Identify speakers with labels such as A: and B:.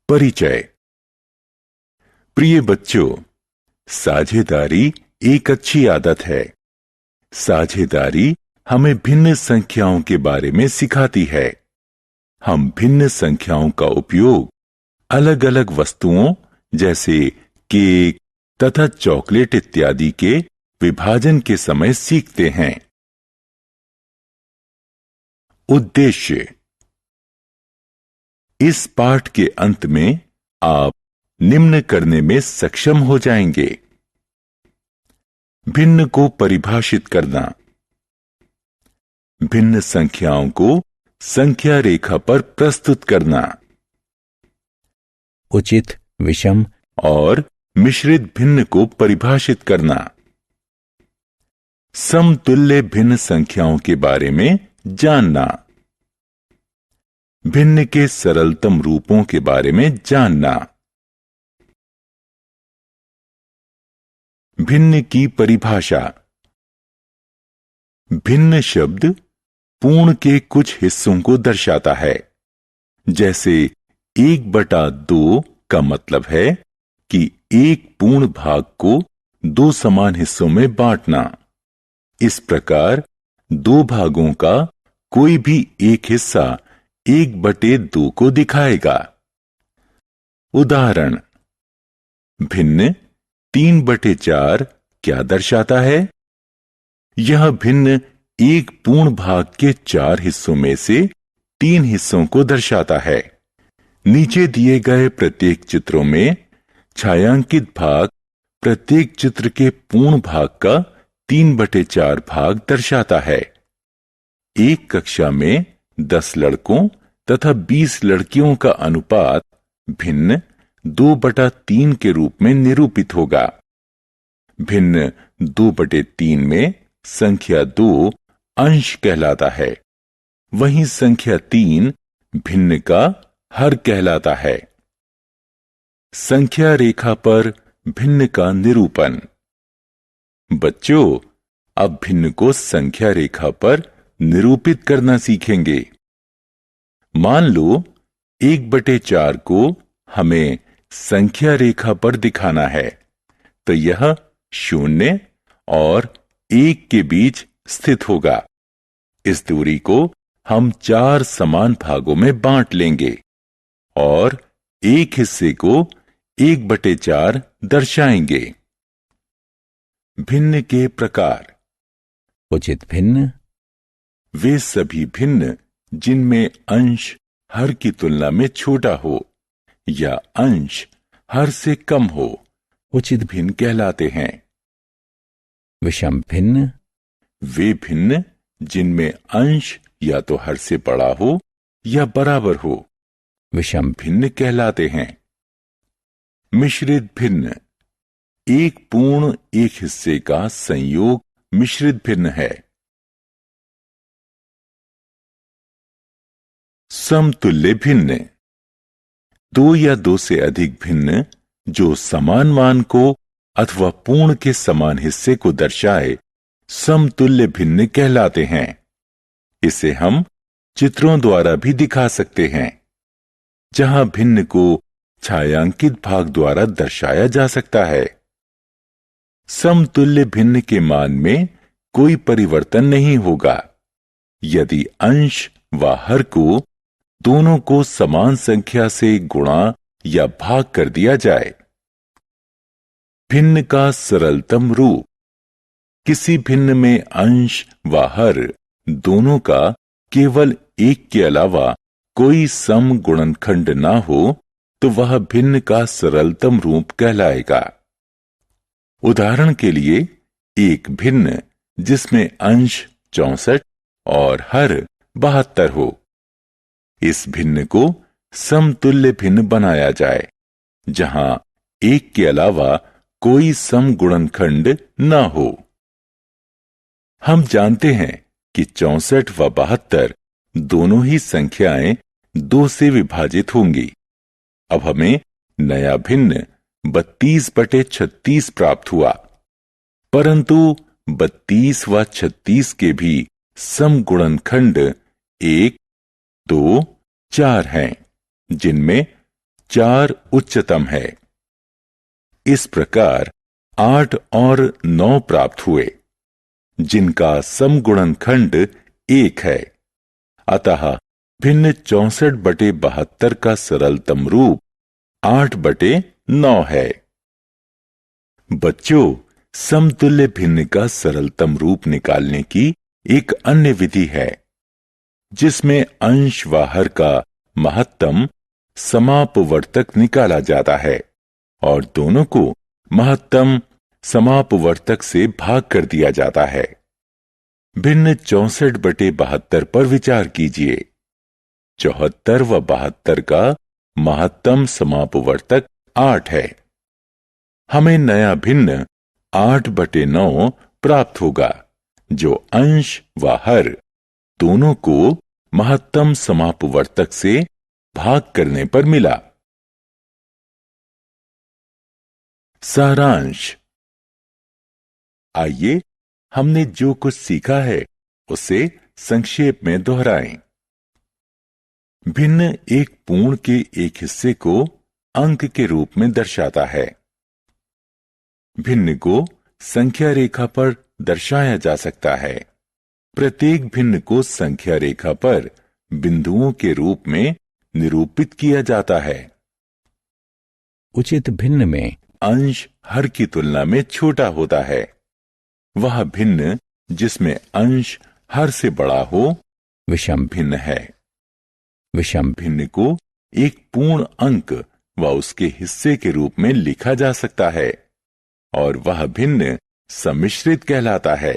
A: परिचय। प्रिय बच्चों, साझेदारी एक अच्छी आदत है। साझेदारी हमें भिन्न संख्याओं के बारे में सिखाती है। हम भिन्न संख्याओं का उपयोग अलग अलग वस्तुओं जैसे केक तथा चॉकलेट इत्यादि के विभाजन के समय सीखते हैं। उद्देश्य। इस पाठ के अंत में आप निम्न करने में सक्षम हो जाएंगे। भिन्न को परिभाषित करना, भिन्न संख्याओं को संख्या रेखा पर प्रस्तुत करना,
B: उचित, विषम
A: और मिश्रित भिन्न को परिभाषित करना, समतुल्य भिन्न संख्याओं के बारे में जानना, भिन्न के सरलतम रूपों के बारे में जानना। भिन्न की परिभाषा। भिन्न शब्द पूर्ण के कुछ हिस्सों को दर्शाता है। जैसे 1/2 का मतलब है कि एक पूर्ण भाग को दो समान हिस्सों में बांटना। इस प्रकार दो भागों का कोई भी एक हिस्सा 1/2 को दिखाएगा। उदाहरण। भिन्न 3/4 क्या दर्शाता है? यह भिन्न एक पूर्ण भाग के 4 हिस्सों में से 3 हिस्सों को दर्शाता है। नीचे दिए गए प्रत्येक चित्रों में छायांकित भाग प्रत्येक चित्र के पूर्ण भाग का 3/4 भाग दर्शाता है। एक कक्षा में 10 लड़कों तथा 20 लड़कियों का अनुपात भिन्न 2/3 के रूप में निरूपित होगा। भिन्न 2/3 में संख्या 2 अंश कहलाता है, वहीं संख्या 3 भिन्न का हर कहलाता है। संख्या रेखा पर भिन्न का निरूपण। बच्चों, अब भिन्न को संख्या रेखा पर निरूपित करना सीखेंगे। मान लो 1/4 को हमें संख्या रेखा पर दिखाना है, तो यह 0 और 1 के बीच स्थित होगा। इस दूरी को हम 4 समान भागों में बांट लेंगे और एक हिस्से को 1/4 दर्शाएंगे। भिन्न के प्रकार।
B: उचित भिन्न
A: वे सभी भिन्न जिनमें अंश हर की तुलना में छोटा हो या अंश हर से कम हो, उचित भिन्न कहलाते हैं।
B: विषम भिन्न
A: वे भिन्न जिनमें अंश या तो हर से बड़ा हो या बराबर हो,
B: विषम
A: भिन्न कहलाते हैं। मिश्रित भिन्न एक पूर्ण एक हिस्से का संयोग मिश्रित भिन्न है। समतुल्य भिन्न 2 या 2 से अधिक भिन्न जो समान मान को अथवा पूर्ण के समान हिस्से को दर्शाए समतुल्य भिन्न कहलाते हैं। इसे हम चित्रों द्वारा भी दिखा सकते हैं, जहां भिन्न को छायांकित भाग द्वारा दर्शाया जा सकता है। समतुल्य भिन्न के मान में कोई परिवर्तन नहीं होगा यदि अंश व हर को दोनों को समान संख्या से गुणा या भाग कर दिया जाए। भिन्न का सरलतम रूप। किसी भिन्न में अंश व हर दोनों का केवल एक के अलावा कोई सम गुणनखंड ना हो तो वह भिन्न का सरलतम रूप कहलाएगा। उदाहरण के लिए एक भिन्न जिसमें अंश 64 और हर 72 हो। इस भिन्न को समतुल्य भिन्न बनाया जाए, जहां एक के अलावा कोई सम गुणनखंड न हो। हम जानते हैं कि 64 व 72 दोनों ही संख्याएं 2 से विभाजित होंगी। अब हमें नया भिन्न 32/36 प्राप्त हुआ, परंतु 32 व 36 के भी सम गुणनखंड 1, 2, 4 हैं, जिनमें 4 उच्चतम है। इस प्रकार 8 और 9 प्राप्त हुए, जिनका समगुणनखंड 1 है। अतः भिन्न 64/72 का सरलतम रूप 8/9 है। बच्चों, समतुल्य भिन्न का सरलतम रूप निकालने की एक अन्य विधि है, जिसमें अंश व हर का महत्तम समापवर्तक निकाला जाता है और दोनों को महत्तम समापवर्तक से भाग कर दिया जाता है। भिन्न 64/72 पर विचार कीजिए। 74 व 72 का महत्तम समापवर्तक 8 है। हमें नया भिन्न 8/9 प्राप्त होगा, जो अंश व हर दोनों को महत्तम समापवर्तक से भाग करने पर मिला। सारांश। आइए हमने जो कुछ सीखा है उसे संक्षेप में दोहराएं। भिन्न एक पूर्ण के एक हिस्से को अंक के रूप में दर्शाता है। भिन्न को संख्या रेखा पर दर्शाया जा सकता है। प्रत्येक भिन्न को संख्या रेखा पर बिंदुओं के रूप में निरूपित किया जाता है।
B: उचित भिन्न में
A: अंश हर की तुलना में छोटा होता है। वह भिन्न जिसमें अंश हर से बड़ा हो
B: विषम
A: भिन्न है।
B: विषम
A: भिन्न को एक पूर्ण अंक व उसके हिस्से के रूप में लिखा जा सकता है और वह भिन्न सम्मिश्रित कहलाता है।